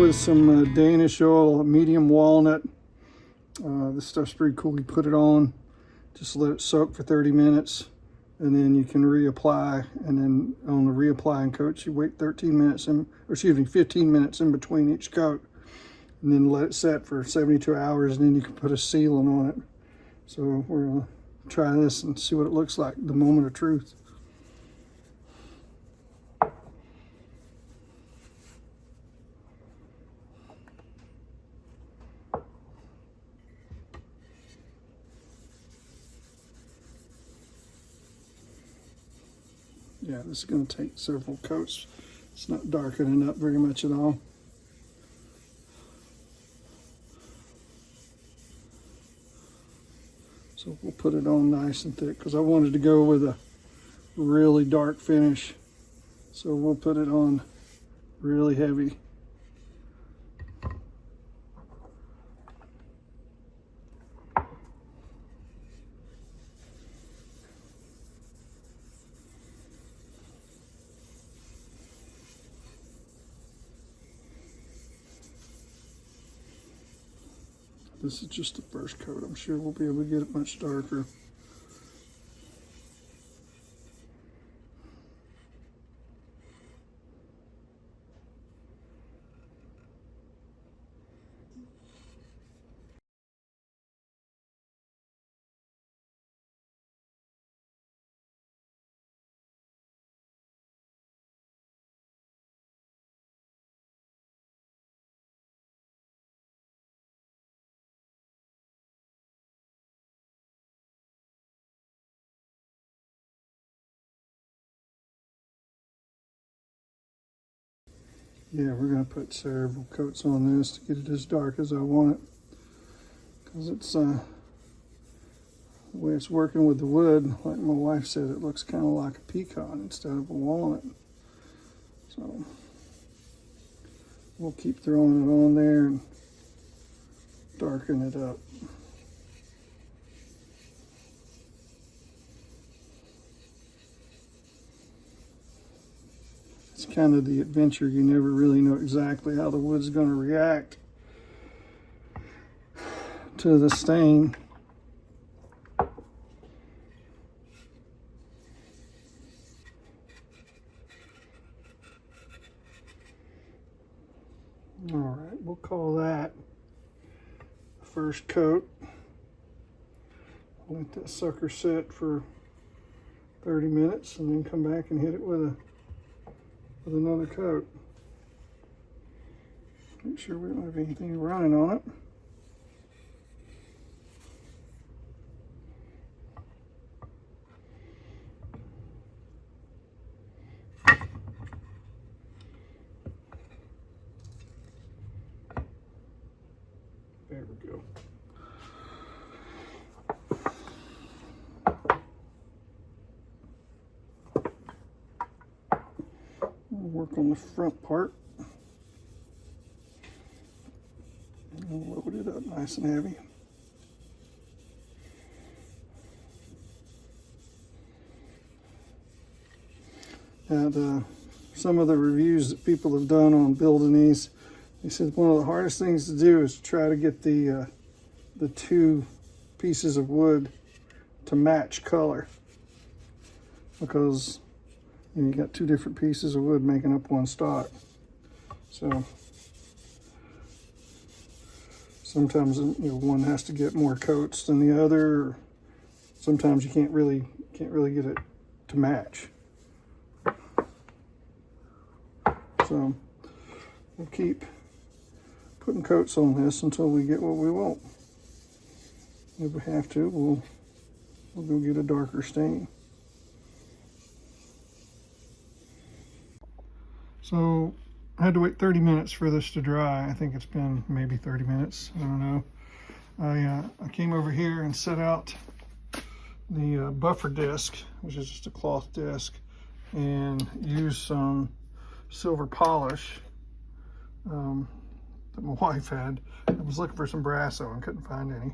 with some Danish oil, medium walnut. This stuff's pretty cool. You put it on, just let it soak for 30 minutes, and then you can reapply. And then on the reapplying coats, you wait 13 minutes, or excuse me, 15 minutes in between each coat, and then let it set for 72 hours, and then you can put a sealant on it. So we're gonna try this and see what it looks like, the moment of truth. Yeah, this is going to take several coats. It's not darkening up very much at all. So we'll put it on nice and thick because I wanted to go with a really dark finish. So we'll put it on really heavy. This is just the first coat. I'm sure we'll be able to get it much darker. Yeah, we're going to put several coats on this to get it as dark as I want it, because it's the way it's working with the wood. Like my wife said, it looks kind of like a pecan instead of a walnut. So we'll keep throwing it on there and darken it up. It's kind of the adventure. You never really know exactly how the wood's going to react to the stain. All right, we'll call that the first coat. Let that sucker sit for 30 minutes and then come back and hit it with another coat. Make sure we don't have anything running on it. There we go. Work on the front part. And load it up nice and heavy. And some of the reviews that people have done on building these, they said one of the hardest things to do is to try to get the two pieces of wood to match color, because you got two different pieces of wood making up one stock. So sometimes one has to get more coats than the other. Sometimes you can't really get it to match. So we'll keep putting coats on this until we get what we want. If we have to, we'll go get a darker stain. So I had to wait 30 minutes for this to dry. I think it's been maybe 30 minutes. I don't know. I came over here and set out the buffer disc, which is just a cloth disc, and used some silver polish that my wife had. I was looking for some Brasso and couldn't find any.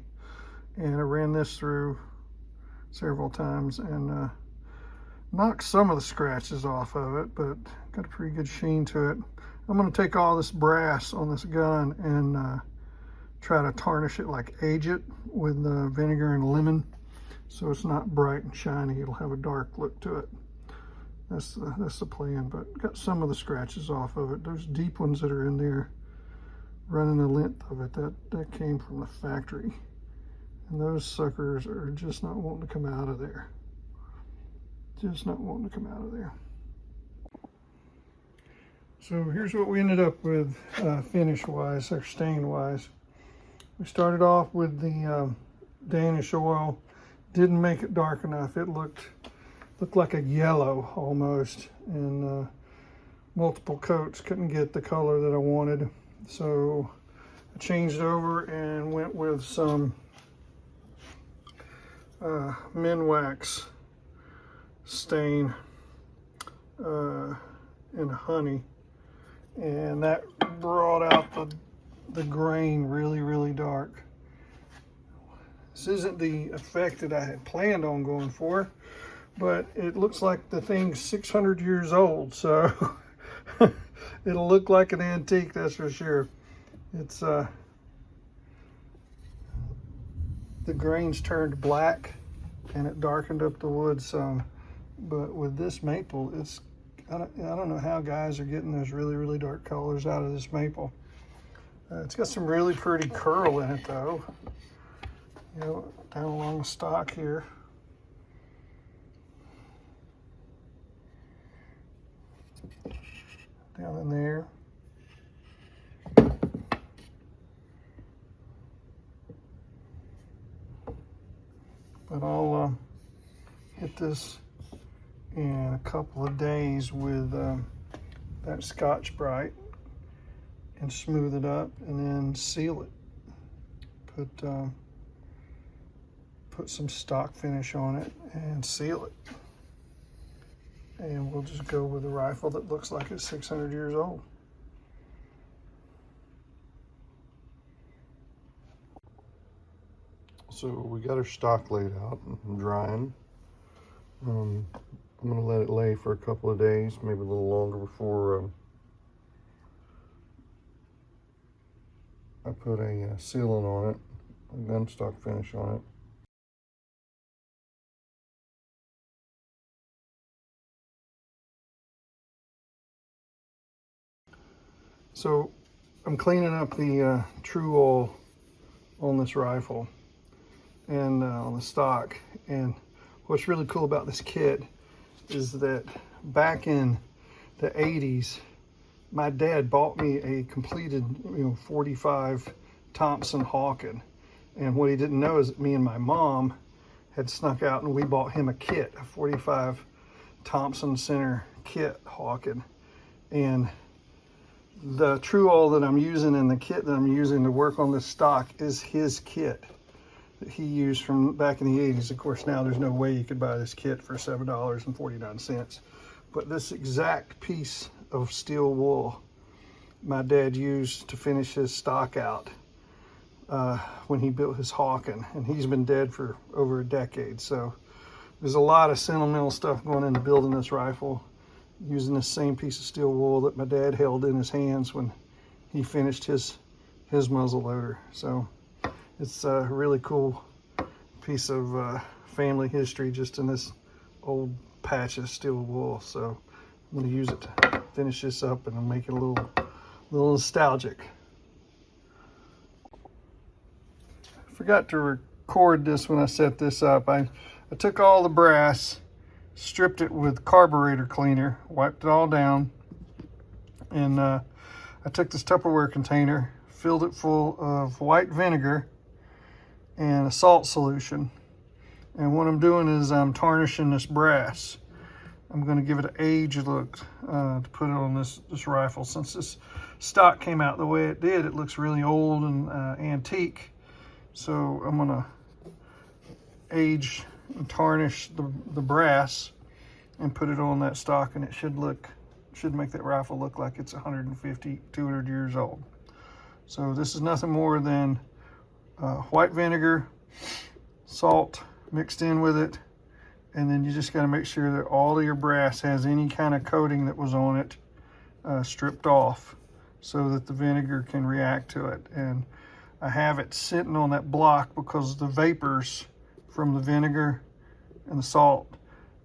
And I ran this through several times, and Knocked some of the scratches off of it, but got a pretty good sheen to it. I'm going to take all this brass on this gun and try to tarnish it, like age it with vinegar and lemon, so it's not bright and shiny. It'll have a dark look to it. That's the plan. But got some of the scratches off of it. Those deep ones that are in there, running the length of it, that came from the factory, and those suckers are just not wanting to come out of there. Just not wanting to come out of there. So here's what we ended up with finish wise, or stain wise. We started off with the Danish oil. Didn't make it dark enough. It looked like a yellow almost, and multiple coats couldn't get the color that I wanted. So I changed over and went with some Minwax stain and honey, and that brought out the grain really dark. This isn't the effect that I had planned on going for, but it looks like the thing's 600 years old, so it'll look like an antique, that's for sure. It's the grains turned black and it darkened up the wood some. But with this maple, I don't know how guys are getting those really dark colors out of this maple. It's got some really pretty curl in it though. You know, down along the stock here. Down in there. But I'll hit this in a couple of days with that Scotch Brite and smooth it up, and then seal it. Put some stock finish on it and seal it. And we'll just go with a rifle that looks like it's 600 years old. So we got our stock laid out and drying. I'm gonna let it lay for a couple of days, maybe a little longer, before I put a sealant on it, a gun stock finish on it. So I'm cleaning up the True Oil on this rifle and on the stock. And what's really cool about this kit is that back in the 80s, my dad bought me a completed 45 Thompson Hawken. And what he didn't know is that me and my mom had snuck out and we bought him a kit, a 45 Thompson Center kit Hawken. And the True Oil that I'm using and the kit that I'm using to work on this stock is his kit that he used from back in the 80s. Of course, now there's no way you could buy this kit for $7.49. But this exact piece of steel wool my dad used to finish his stock out when he built his Hawken, and he's been dead for over a decade. So there's a lot of sentimental stuff going into building this rifle, using the same piece of steel wool that my dad held in his hands when he finished his muzzle loader. So it's a really cool piece of family history just in this old patch of steel wool. So I'm going to use it to finish this up and make it a little nostalgic. I forgot to record this when I set this up. I took all the brass, stripped it with carburetor cleaner, wiped it all down, and I took this Tupperware container, filled it full of white vinegar and a salt solution. And what I'm doing is I'm tarnishing this brass. I'm going to give it an age look to put it on this rifle. Since this stock came out the way it did, it looks really old and antique. So I'm going to age and tarnish the brass and put it on that stock, and it should make that rifle look like it's 150, 200 years old. So this is nothing more than white vinegar, salt mixed in with it, And then you just got to make sure that all of your brass has any kind of coating that was on it stripped off so that the vinegar can react to it. And I have it sitting on that block because the vapors from the vinegar and the salt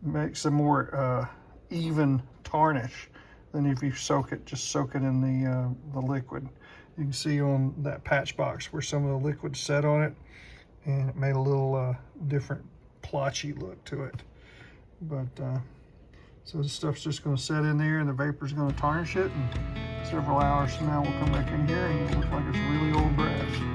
makes a more even tarnish than if you soak it in the liquid. You can see on that patch box where some of the liquid set on it, and it made a little different plotchy look to it. But so this stuff's just going to set in there, and the vapor's going to tarnish it, and several hours from now we'll come back in here and it'll look like it's really old brass.